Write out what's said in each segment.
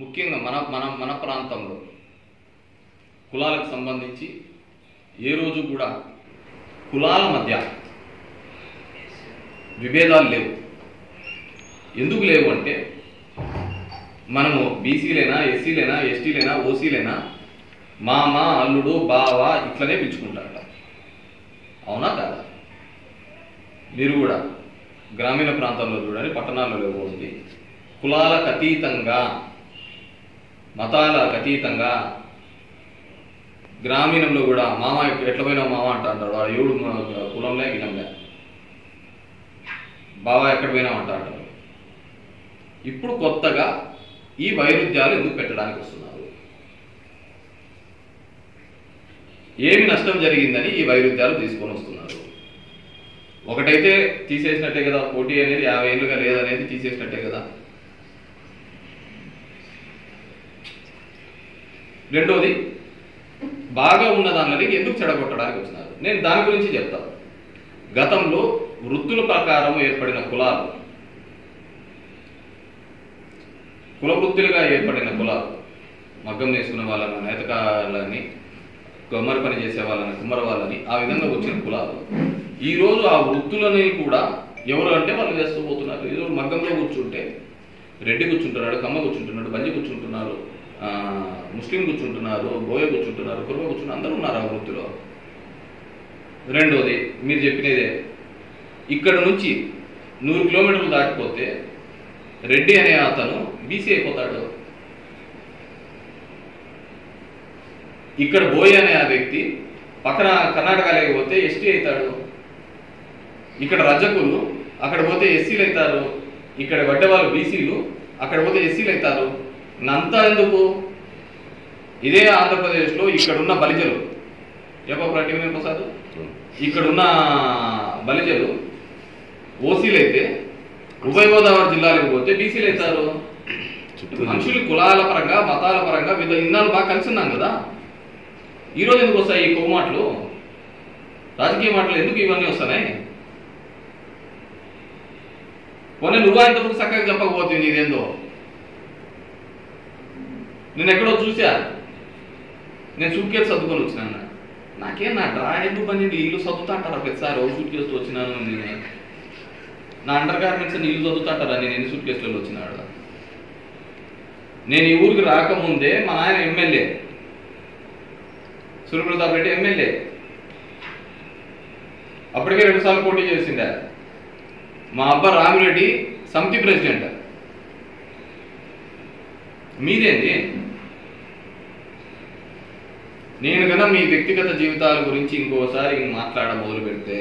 ముఖ్యంగా మన మన మన ప్రాంతంలో కులాలకు సంబంధించి ఏ రోజు కూడా కులాల మధ్య విభేదాలు లేవు. ఎందుకు లేవు అంటే మనము బీసీలైనా, ఎస్సీలైనా, ఎస్టీలైనా, ఓసీలైనా మామ, అల్లుడు, బావ ఇట్లనే పిలుచుకుంటారట. అవునా కాదా? మీరు కూడా గ్రామీణ ప్రాంతాల్లో చూడండి, పట్టణాల్లో పోండి, కులాలకు అతీతంగా, మతాలకు అతీతంగా గ్రామీణంలో కూడా మామ ఎట్ల పోయినా మామ అంటారు. వాడు ఏడు కులంలే గిలంలే, బావ ఎక్కడ పోయినా అంటారు. ఇప్పుడు కొత్తగా ఈ వైరుధ్యాలు ఎందుకు పెట్టడానికి వస్తున్నారు? ఏమి నష్టం జరిగిందని ఈ వైరుధ్యాలు తీసుకొని వస్తున్నారు? ఒకటైతే తీసేసినట్టే కదా, పోటీ అనేది 50 ఏళ్ళుగా లేదనేది తీసేసినట్టే కదా. రెండోది, బాగా ఉన్న దానిని ఎందుకు చెడగొట్టడానికి వస్తున్నారు? నేను దాని గురించి చెప్తాను. గతంలో వృత్తుల ప్రకారం ఏర్పడిన కులాలు, కులవృత్తులుగా ఏర్పడిన కులాలు, మగ్గం నేసుకునే వాళ్ళని, నేతకాలని, కొమ్మరి పని చేసే వాళ్ళని, కుమ్మర వాళ్ళని, ఆ విధంగా వచ్చిన కులాలు ఈరోజు ఆ వృత్తులని కూడా ఎవరు అంటే వాళ్ళు చేస్తూ పోతున్నారు. ఈరోజు మగ్గంలో కూర్చుంటే రెడ్డి కూర్చుంటున్నాడు, కమ్మ కూర్చుంటున్నాడు, బంజి కూర్చుంటున్నారు, ముస్లిం కూర్చుంటున్నారు, బోయ కూర్చుంటున్నారు, కుర్మ కూర్చుంటున్నారు, అందరూ ఉన్నారు ఆ వృత్తిలో. రెండోది, మీరు చెప్పినదే, ఇక్కడ నుంచి 100 కిలోమీటర్లు దాటిపోతే రెడ్డి అనే అతను బీసీ అయిపోతాడు. ఇక్కడ బోయ్ అనే ఆ వ్యక్తి పక్కన కర్ణాటక లేకపోతే ఎస్టీ అవుతాడు. ఇక్కడ రజకులు అక్కడ పోతే ఎస్సీలు అవుతారు. ఇక్కడ వడ్డవాళ్ళు బీసీలు అక్కడ పోతే ఎస్సీలు అవుతారు. అంతా ఎందుకు? ఇదే ఆంధ్రప్రదేశ్లో ఇక్కడున్న బలిజలు, టీవీ ప్రసాద్, ఇక్కడున్న బలిజలు ఓసీలు అయితే ఉభయ గోదావరి జిల్లాలకు పోతే బీసీలు అవుతారు. మనుషులు కులాల పరంగా, మతాల పరంగా ఇన్నాళ్ళు బాగా కలిసి ఉన్నాం కదా. ఈరోజు ఎందుకు వస్తాయి ఈ కొవ్వు మాటలు, రాజకీయ మాటలు ఎందుకు ఇవన్నీ వస్తున్నాయి? పోనీ నువ్వు ఇంతకు చక్కగా చెప్పకపోతుంది ఇదేందో. నేను ఎక్కడో చూసా, నేను సూట్ కేసు చదువుకొని వచ్చినాను. నాకేం నా డ్రాయింగ్ పని ఇల్లు చదువుతా అంటారా ప్రతిసారి? ఓ సూట్ కేసులో వచ్చినాను నేనే. నా అండర్ గార్మెంట్స్ ఇల్లు చదువుతాంటారా నేను ఎన్ని సూట్ కేసులలో వచ్చినాడు? నేను ఈ ఊరికి రాకముందే మా నాయన ఎమ్మెల్యే, సూర్యప్రతాప్ రెడ్డి ఎమ్మెల్యే, అప్పటికే 2 సార్లు పోటీ చేసిండే. మా అబ్బా రామిరెడ్డి సమితి ప్రెసిడెంట్. మీదేంది? నేను కన్నా మీ వ్యక్తిగత జీవితాల గురించి ఇంకోసారి మాట్లాడ మొదలు పెడితే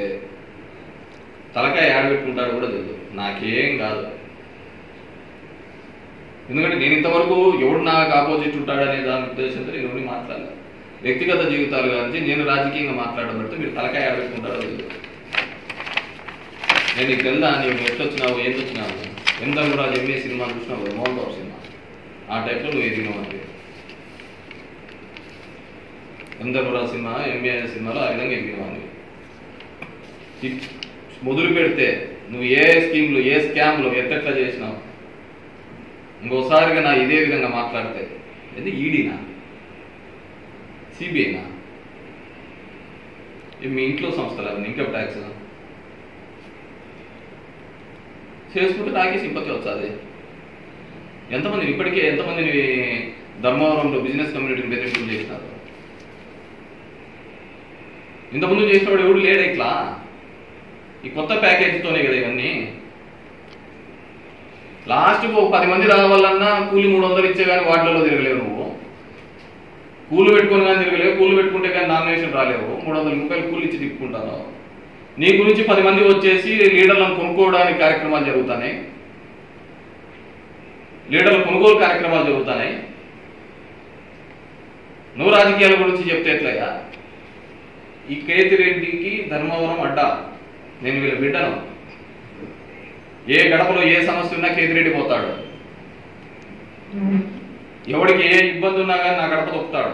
తలకాయ ఆడబెట్టుకుంటాడు కూడా తెలియదు. నాకేం కాదు, ఎందుకంటే నేను ఇంతవరకు ఎవడు నాకు ఆపోజిట్ ఉంటాడనే దాని ఉద్దేశంతో నేను ఎవరిని మాట్లాడలేదు. వ్యక్తిగత జీవితాల గురించి నేను రాజకీయంగా మాట్లాడబడితే మీరు తలకాయ ఆడబెట్టుకుంటాడో తెలియదు. నేను నీకు తెలుదా, నువ్వు ఎట్లొచ్చినావు, ఏం వచ్చినావు? ఎందరాజు ఎంఏ సినిమా చూసినావు, మోహన్ బాబు సినిమా, ఆ టైప్లో నువ్వు ఎదిగినావు అంటే. ఎందరాజు సినిమా, ఎంఏ సినిమాలో ఆ విధంగా ఎదిగినావు. మొదలు పెడితే నువ్వు ఏ స్కీమ్లు, ఏ స్కామ్లు ఎట్లా చేసినావు, ఇంకోసారిగా నా ఇదే విధంగా మాట్లాడితే ఇది ఈడీనా, సిబిఐనా, మీ ఇంట్లో సంస్థలు అవి ఇన్కమ్ ట్యాక్స్ చేసుకుంటే నాకే సింపతి వచ్చాది. ఎంతమందిని ఇప్పటికే ఎంతమందిని ధర్మవరంలో బిజినెస్ కమ్యూనిటీని బెదిరింపులు చేసినారు? ఇంతకుముందు చేసినవాడు ఎవడు లేడు. ఇట్లా ఈ కొత్త ప్యాకేజీతోనే కదా ఇవన్నీ. లాస్ట్కు 10 మంది రావాలన్నా కూలి 300 ఇచ్చే కానీ వాటిలలో తిరగలేవు. నువ్వు కూలు పెట్టుకొని కానీ తిరగలేవు, కూలు పెట్టుకుంటే కానీ నామినేషన్ రాలేవు. 300 రూపాయలు కూలి ఇచ్చి తిప్పుకుంటాను. నీ గురించి 10 మంది వచ్చేసి లీడర్లను కొనుక్కోవడానికి కార్యక్రమాలు జరుగుతున్నాయి, లీడర్ల కొనుగోలు కార్యక్రమాలు జరుగుతున్నాయి. నువ్వు రాజకీయాల గురించి చెప్తే ఎట్లయ్యా? ఈ కేతిరెడ్డికి ధర్మవరం అడ్డా. నేను వీళ్ళ బిడ్డను. ఏ గడపలో ఏ సమస్య ఉన్నా కేతిరెడ్డి పోతాడు. ఎవడికి ఏ ఇబ్బంది ఉన్నా కానీ నా గడప తొక్కుతాడు.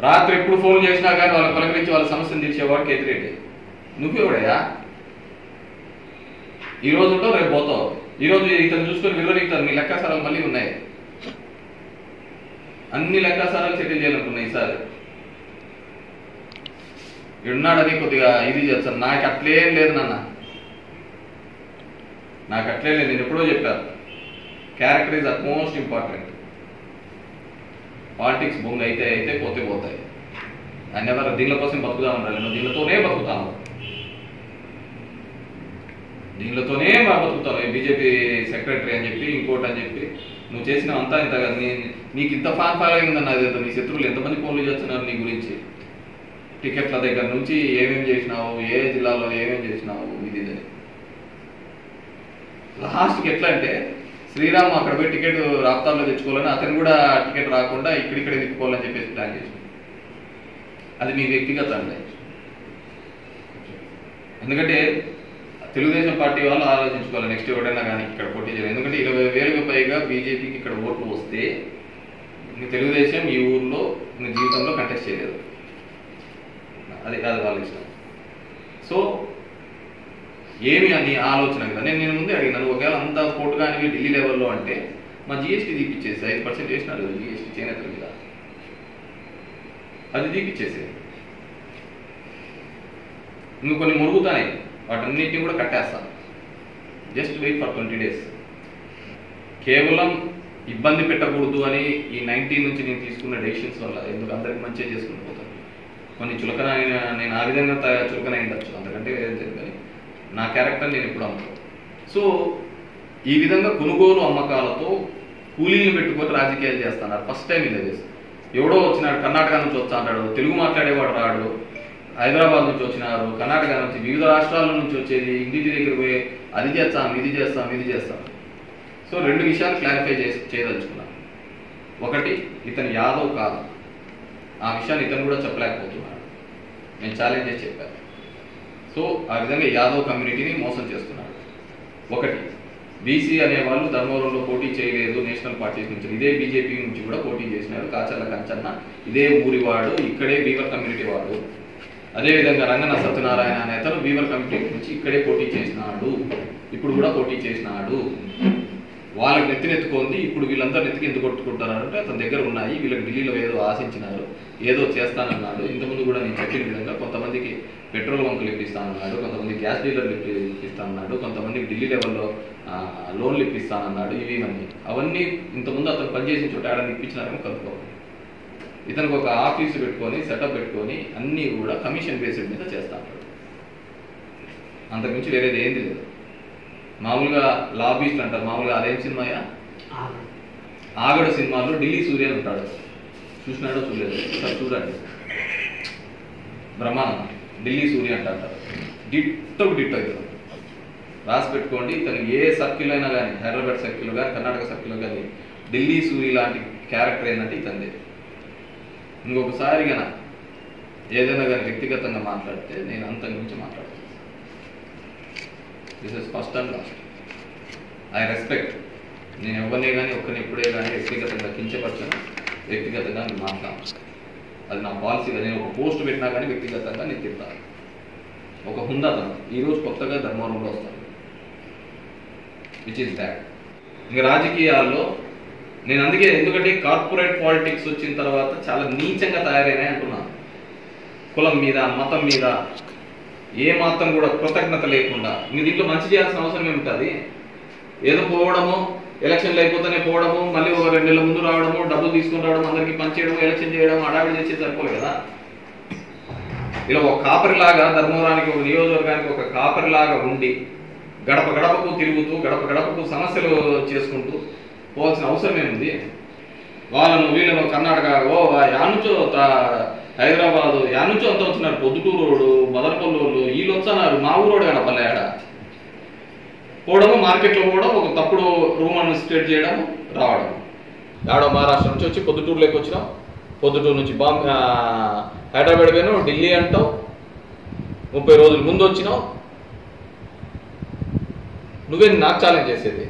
రాత్రి ఎప్పుడు ఫోన్ చేసినా కానీ వాళ్ళని పలకరించి వాళ్ళ సమస్యను తీర్చేవాడు కేతిరెడ్డి. నువ్వెవడయ్యా? ఈ రోజు ఉంటావు, రేపు పోతావు. ఈరోజు ఇతను చూసుకొని వివరిస్తారు. మీ లెక్కాసారాలు మళ్ళీ ఉన్నాయి, అన్ని లెక్కాసారాలు సెటిల్ చేయాలనుకున్నాయి ఈసారి. ఉన్నాడని కొద్దిగా ఇది చేస్తాను. నాకు అట్లేం లేదు నాన్న, నాకు అట్లే లేదు. నేను ఎప్పుడో చెప్పాను, character is at most important. Politics బొంగు అయితే పోతే పోతాయి. ఆయన ఎవరు దీనిల కోసం బతుకుతా ఉండాలి. నువ్వు దీనితోనే బతుకుతాను, దీనితోనే బతుకుతాను. బీజేపీ సెక్రటరీ అని చెప్పి ఇంకోటి అని చెప్పి నువ్వు చేసిన అంతా ఇంత కదా. నీకు ఇంత ఫ్యాన్ ఫాలోయింగ్ ఉందని నాకు తెలుసు. నీ శత్రువులు ఎంతమంది ఫోన్లు చేస్తున్నారు నీ గురించి, టికెట్ల దగ్గర నుంచి ఏమేమి చేసినావు, ఏ జిల్లాలో ఏమేమి చేసినావు, ఇది లాస్ట్కి ఎట్లా అంటే శ్రీరామ్ అక్కడ పోయి టికెట్ రాప్తాల్లో తెచ్చుకోవాలని, అతను కూడా టికెట్ రాకుండా ఇక్కడిక్కడే తిప్పుకోవాలని చెప్పేసి ప్లాన్ చేసి, అది మీ వ్యక్తిగత అండి. ఎందుకంటే తెలుగుదేశం పార్టీ వాళ్ళు ఆలోచించుకోవాలి నెక్స్ట్ ఎవరైనా కానీ ఇక్కడ పోటీ చేయాలి. ఎందుకంటే 20,000కు పైగా బీజేపీకి ఇక్కడ ఓట్లు వస్తే తెలుగుదేశం ఈ ఊర్లో జీవితంలో కంటెస్ట్ చేయలేదు. అది కాదు వాళ్ళ ఇష్టం. సో ఏమి అని ఆలోచన కదా. నేను ముందే అడిగినాను, ఒకవేళ అంత పోటు కానీ ఢిల్లీ లెవెల్లో అంటే మా జిఎస్టీ తీపిచ్చేసి 5% వేసినారు జిఎస్టీ చేనేతల మీద, అది తీపిచ్చేసేది. ఇంక కొన్ని మురుగుతాయి, వాటన్నిటిని కూడా కట్టేస్తాను. Just wait for 20 days. కేవలం ఇబ్బంది పెట్టకూడదు అని ఈ 19 నుంచి నేను తీసుకున్న డెసిషన్స్ వల్ల, ఎందుకు అందరికి మంచిగా చేసుకుని పోతాను. కొన్ని చులకన నేను ఆ విధంగా చులకన ఉండొచ్చు, అంతకంటే కానీ నా క్యారెక్టర్ నేను ఎప్పుడు అమ్ముతాను. సో ఈ విధంగా కొనుగోలు అమ్మకాలతో కూలీలను పెట్టుకొని రాజకీయాలు చేస్తున్నారు. ఫస్ట్ టైం ఇలా చేసి ఎవడో వచ్చినాడు, కర్ణాటక నుంచి వస్తా అంటాడు, తెలుగు మాట్లాడేవాడు రాడు, హైదరాబాద్ నుంచి వచ్చినారు, కర్ణాటక నుంచి, వివిధ రాష్ట్రాల నుంచి వచ్చేది, ఇంటి దగ్గర పోయి అది చేస్తాం ఇది చేస్తాం ఇది చేస్తాం. సో 2 విషయాలు క్లారిఫై చేయదలుచుకున్నాను. ఒకటి, ఇతను యాదవ్ కాదు, ఆ విషయాన్ని ఇతను కూడా చెప్పలేకపోతున్నాడు, నేను ఛాలెంజ్ చేసి చెప్పాను. సో ఆ విధంగా యాదవ్ కమ్యూనిటీని మోసం చేస్తున్నాడు. ఒకటి, బీసీ అనేవాళ్ళు ధర్మవరంలో పోటీ చేయలేదు నేషనల్ పార్టీస్ నుంచి, ఇదే బీజేపీ నుంచి కూడా పోటీ చేసినారు. కాచర్ల కంచన్న ఇదే ఊరివాడు, ఇక్కడే వీవర్ కమ్యూనిటీ వాడు. అదేవిధంగా రంగన సత్యనారాయణ అనే అతను వీవర్ కమ్యూనిటీ నుంచి ఇక్కడే పోటీ చేసినాడు, ఇప్పుడు కూడా పోటీ చేసినాడు. వాళ్ళకి నెత్తినెత్తుకుంది. ఇప్పుడు వీళ్ళందరూ నెత్తికి ఎందుకు కొట్టుకుంటున్నారంటే అతని దగ్గర ఉన్నాయి, వీళ్ళకి ఢిల్లీలో ఏదో ఆశించినారు, ఏదో చేస్తానన్నాడు. ఇంతకుముందు కూడా నేను చెప్పిన విధంగా కొంతమందికి పెట్రోల్ బంకులు ఇప్పిస్తానన్నాడు, కొంతమంది గ్యాస్ డీలర్లు ఇప్పిస్తానన్నాడు, కొంతమందికి ఢిల్లీ లెవెల్లో లోన్లు ఇప్పిస్తానన్నాడు. ఇవన్నీ అవన్నీ ఇంతకుముందు అతను పనిచేసిన చోట ఆడని ఇప్పించినారేమో కనుక్కోవాలి. ఇతనికి ఒక ఆఫీసు పెట్టుకొని సెటప్ పెట్టుకొని అన్నీ కూడా కమిషన్ బేస్డ్ మీద చేస్తా ఉంటాడు. అంతకుమించి వేరేది ఏంది లేదు. మామూలుగా లాబీస్ట్ అంటారు, మామూలుగా అదేం సినిమాయా, ఆగడు సినిమాలో ఢిల్లీ సూర్య అని ఉంటాడు, చూసినాడో చూడలేదు సార్, చూడండి, బ్రహ్మానందం ఢిల్లీ సూర్య అంటారు. డిట్టో అవుతుంది, రాసి పెట్టుకోండి. ఇతను ఏ సర్కిల్ అయినా కానీ, హైదరాబాద్ సర్కిల్ కానీ కర్ణాటక సర్కిల్ కానీ ఢిల్లీ సూర్య లాంటి క్యారెక్టర్ ఏంటంటే ఇతందే. ఇంకొకసారి కన్నా ఏదైనా కానీ వ్యక్తిగతంగా మాట్లాడితే నేను అంతకు మించి మాట్లాడతాను. This is first and last. I respect. నేను ఎవరినే కానీ ఒక్కరిని ఎప్పుడే కానీ వ్యక్తిగతంగా కించపరచను, వ్యక్తిగతంగా నేను మాట్లాడను. అది నా పాలసీగా. నేను ఒక పోస్ట్ పెట్టినా కానీ వ్యక్తిగతంగా నేను తిడతాను. ఒక హుందాతనం. ఈరోజు కొత్తగా ధర్మవరంలో వస్తాను, విచ్ ఈస్ బ్యాడ్. ఇంకా రాజకీయాల్లో నేను అందుకే, ఎందుకంటే కార్పొరేట్ పాలిటిక్స్ వచ్చిన తర్వాత చాలా నీచంగా తయారైనాయి అంటున్నాను. కులం మీద, మతం మీద ఏ మాత్రం కూడా కృతజ్ఞత లేకుండా. ఇంక దీంట్లో మంచి చేయాల్సిన అవసరం ఏముంటుంది? ఏదో పోవడము, ఎలక్షన్లు అయిపోతేనే పోవడము, మళ్ళీ ఒక 2 నెలల ముందు రావడము, డబ్బులు తీసుకుని రావడం, అందరికీ పనిచేయడం, ఎలక్షన్ చేయడం, అడావిడి చేసి సరిపోదు కదా. ఇలా ఒక కాపరిలాగా ధర్మవరానికి, ఒక నియోజకవర్గానికి ఒక కాపరిలాగా ఉండి గడప గడపకు తిరుగుతూ, గడప గడపకు సమస్యలు చేసుకుంటూ పోవాల్సిన అవసరం ఏముంది? వాళ్ళను వీళ్ళను కర్ణాటక యానుంచో హైదరాబాదు యానుంచో అంతా వచ్చినారు, పొద్దుటూరోడు మదనపల్లోళ్ళు వీళ్ళు వచ్చన్నారు, మా ఊరోడు కానీ పల్లెడ పోవడము, మార్కెట్లో పోవడం, ఒక తప్పుడు రూమ్ అని స్టేట్ చేయడం, రావడం. ఆడో మహారాష్ట్ర నుంచి వచ్చి పొద్దుటూరులోకి వచ్చినాం, పొద్దుటూరు నుంచి హైదరాబాద్ పోయినావు, ఢిల్లీ అంటావు, 30 రోజుల ముందు వచ్చినావు. నువ్వేంది నాకు ఛాలెంజ్ చేసేది?